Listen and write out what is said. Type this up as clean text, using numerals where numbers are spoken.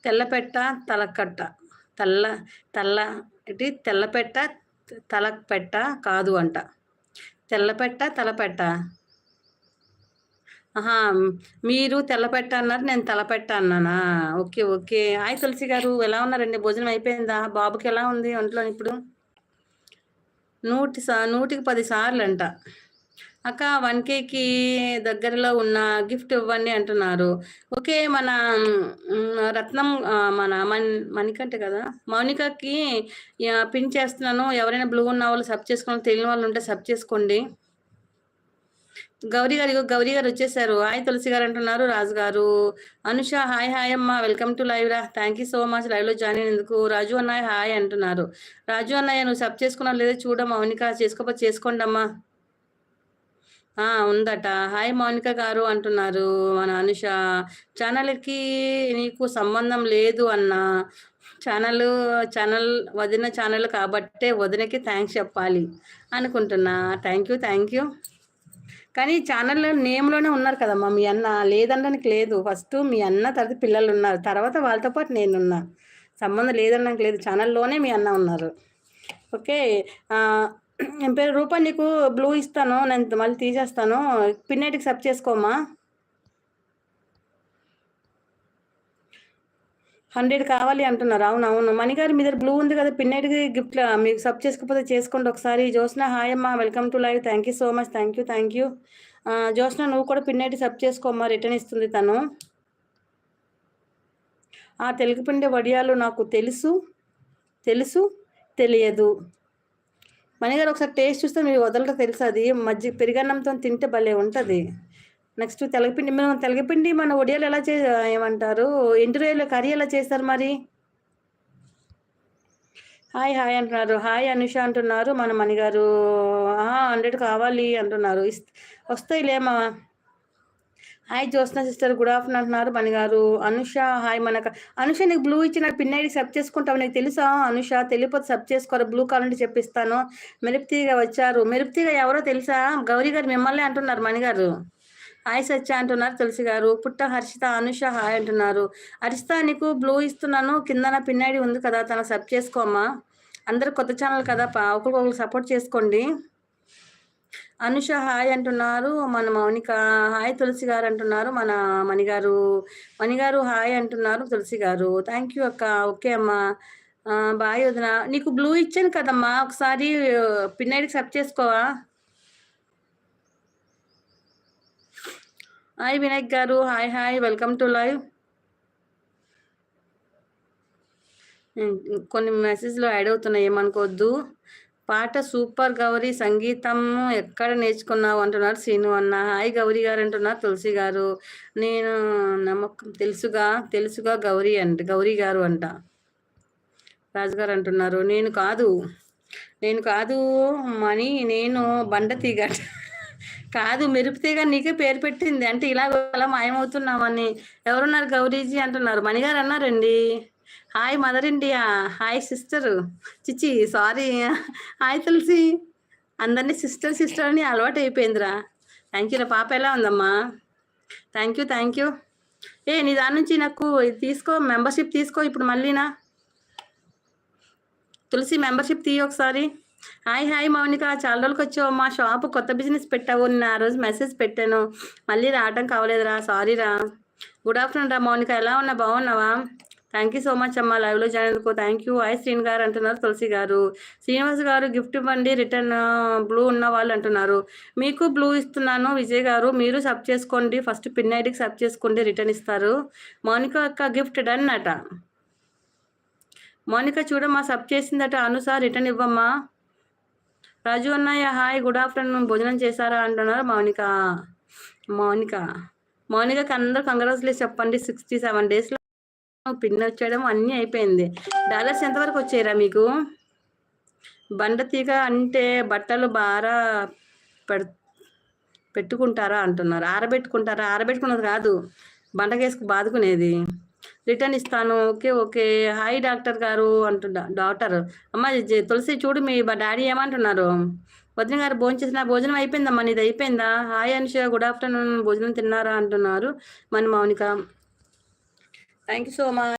తెల్లపెట్ట తలకట్ట తెల్ల తెల్ల తెల్లపెట్ట తలపెట్ట కాదు అంట. తెల్లపెట్ట తలపెట్ట. ఆహా! మీరు తెల్లపెట్ట అన్నారు. నేను తలపెట్ట అన్నానా? ఓకే. ఓకే. హాయ్ తులసి గారు ఎలా ఉన్నారండి? భోజనం అయిపోయిందా? బాబుకి ఎలా ఉంది ఒంట్లో ఇప్పుడు? 100కి 10 సార్లంట. అక్క 1,000కి దగ్గరలో ఉన్న గిఫ్ట్ ఇవ్వండి అంటున్నారు. ఓకే. మన రత్నం మన మణికంఠ కదా! మౌనికకి పిన్ చేస్తున్నాను. ఎవరైనా బ్లూ ఉన్న వాళ్ళు సబ్ చేసుకోండి. తెలియని వాళ్ళు ఉంటే సబ్ చేసుకోండి. గౌరీ గారు వచ్చేసారు. హాయ్ తులసి గారు అంటున్నారు. రాజు గారు, అనుష హాయ్ హాయ్ అమ్మ వెల్కమ్ టు లైవ్ రా. Thank you so much live లో జాయిన్ అయినందుకు. రాజు అన్నయ్య హాయ్ అంటున్నారు. రాజు అన్నయ్య నువ్వు సబ్ చేసుకున్నావు లేదో చూడమ్మా. మౌనిక చేసుకోకపోతే చేసుకోండి అమ్మా. ఉందట. హాయ్ మౌనిక గారు అంటున్నారు మన అనుష. ఛానల్కి నీకు సంబంధం లేదు అన్న. ఛానల్ ఛానల్ వదిన ఛానల్ కాబట్టే వదినకి థ్యాంక్స్ చెప్పాలి అనుకుంటున్నా. Thank you. కానీ ఛానల్ నేమ్లోనే ఉన్నారు కదమ్మా మీ అన్న. లేదనడానికి లేదు. ఫస్ట్ మీ అన్న, తర్వాత పిల్లలు ఉన్నారు, తర్వాత వాళ్ళతో పాటు నేనున్నా. సంబంధం లేదనడానికి లేదు. ఛానల్లోనే మీ అన్న ఉన్నారు. ఓకే. ఏం పేరు రూపా, నీకు బ్లూ ఇస్తాను, నేను మళ్ళీ తీసేస్తాను. పిన్నైట్కి సబ్ చేసుకోమ్మా. 100 కావాలి అంటున్నారు. అవునవును మణిగారు మీ దగ్గర బ్లూ ఉంది కదా, పిన్నైట్కి గిఫ్ట్ మీకు సబ్ చేసుకోకపోతే చేసుకోండి ఒకసారి. జోస్న హాయ్ అమ్మా welcome to live. Thank you so much. Thank you. Josna నువ్వు కూడా పిన్నైట్ సబ్ చేసుకోమ్మా, రిటర్న్ ఇస్తుంది తను. తెలుగుపిండి వడియాలు నాకు తెలియదు. మణిగారు ఒకసారి టేస్ట్ చూస్తే మీరు వదలటం తెలుసు. అది పెరిగన్నంతో తింటే భలే ఉంటుంది. నెక్స్ట్ తెలగపిండి మన వడియాలు ఎలా ఏమంటారు, ఎండు రొయ్యల కర్రీ ఎలా చేస్తారు మరి? హాయ్ అంటున్నారు. హాయ్ అనుష అంటున్నారు మన మణిగారు. 100 కావాలి అంటున్నారు. వస్తాయిలేమా. Hi Jyotsna sister good afternoon అంటున్నారు మణిగారు. అనుష హాయ్ అనుష నీకు బ్లూ ఇచ్చి నాకు పిన్ ఐడి సబ్ చేసుకుంటావు. నీకు తెలుసా అనుష? తెలియపోతే సబ్ చేసుకోరు. బ్లూ కావాలంటే చెప్పిస్తాను. మెరుపుతీగా వచ్చారు. మెరుపుతీగా ఎవరో తెలుసా? గౌరీ గారు మిమ్మల్ని అంటున్నారు మణిగారు. హాయ్ సత్య అంటున్నారు తులసి గారు. పుట్ట హర్షిత అనుష హాయ్ అంటున్నారు. హర్షిత నీకు బ్లూ ఇస్తున్నాను, కిందన పిన్ ఐడి ఉంది కదా, తన సబ్ చేసుకోమ్మా. అందరు కొత్త ఛానల్ కదా, ఒకరికొకరు సపోర్ట్ చేసుకోండి. అనుష హాయ్ అంటున్నారు మన మౌనిక. హాయ్ తులసి గారు అంటున్నారు మన మణిగారు హాయ్ అంటున్నారు తులసి గారు. థ్యాంక్ యూ అక్క. ఓకే అమ్మా. బాయ్ వదిన. నీకు బ్లూ ఇచ్చాను కదమ్మా, ఒకసారి పిన్ ఐడికి సబ్ చేసుకోవా? హాయ్ వినాయక్ గారు హాయ్ వెల్కమ్ టు లైవ్. కొన్ని మెసేజ్లు యాడ్ అవుతున్నాయి, ఏమనుకోవద్దు. పాట సూపర్ గౌరీ, సంగీతం ఎక్కడ నేర్చుకున్నావు అంటున్నారు శ్రీను అన్న. హాయ్ గౌరీ గారు అంటున్నారు తులసి గారు. నేను నమ్మకం తెలుసుగా గౌరీ గారు అంట. రాజుగారు అంటున్నారు నేను కాదు మణి, నేను బండతీగ కాదు మెరుపుతీగ నీకే పేరు పెట్టింది అంటే ఇలా మాయమవుతున్నామని. ఎవరున్నారు గౌరీజీ అంటున్నారు. మణిగారు అన్నారండి. Hi mother India. Hi sister. చిచి సారీ. హాయ్ తులసి. అందరినీ సిస్టర్ అని అలవాటు అయిపోయిందిరా. Thank you. నా పాప ఎలా ఉందమ్మా? Thank you. నీ దాని నుంచి నాకు ఇది తీసుకో, మెంబర్షిప్ తీసుకో ఇప్పుడు మళ్ళీనా. తులసి మెంబర్షిప్ తీయ ఒకసారి. హాయ్ మౌనిక, చాలా రోజులకి వచ్చావు. మా షాప్ కొత్త బిజినెస్ పెట్టావు. నేను ఆ రోజు మెసేజ్ పెట్టాను, మళ్ళీ రావడం కావలేదురా, సారీరా. గుడ్ ఆఫ్టర్నూన్ రా మౌనిక, ఎలా ఉన్నా, బాగున్నావా? థ్యాంక్ యూ సో మచ్ అమ్మా లైవ్లో జాయిన్ అందుకో. Thank you. హాయ్ శ్రీని గారు అంటున్నారు తులసి గారు. శ్రీనివాస్ గారు గిఫ్ట్ ఇవ్వండి, రిటర్న్ బ్లూ ఉన్న వాళ్ళు అంటున్నారు. మీకు బ్లూ ఇస్తున్నాను విజయ్ గారు, మీరు సబ్ చేసుకోండి. ఫస్ట్ పిన్ ఐడికి సబ్ చేసుకోండి, రిటర్న్ ఇస్తారు. మౌనిక అక్క గిఫ్ట్ డన్ అట. మౌనిక చూడమ్మా సబ్ చేసిందట. అనుసా రిటర్న్ ఇవ్వమ్మా. రాజు అన్నయ్య హాయ్ గుడ్ ఆఫ్టర్నూన్, భోజనం చేశారా అంటున్నారు మౌనికకి అందరూ కంగ్రాచులేషన్ చెప్పండి. 67 డేస్లో పిన్ వచ్చేయడం అన్నీ అయిపోయింది. డాలర్స్ ఎంతవరకు వచ్చాయిరా మీకు? బండతీగ అంటే బట్టలు బాగా పెట్టుకుంటారా అంటున్నారు. ఆరబెట్టుకున్నది కాదు, బండకేసుకు బాదుకునేది. రిటర్న్ ఇస్తాను. ఓకే. హాయ్ డాక్టర్ గారు డాక్టర్ అమ్మ తులసి చూడు మీ డాడీ ఏమంటున్నారు. వదిన గారు భోజనం అయిపోయిందమ్మా, నీది అయిపోయిందా? హాయ్ అనుష గుడ్ ఆఫ్టర్నూన్, భోజనం తిన్నారా అంటున్నారు మన Mounika. Thank you so much.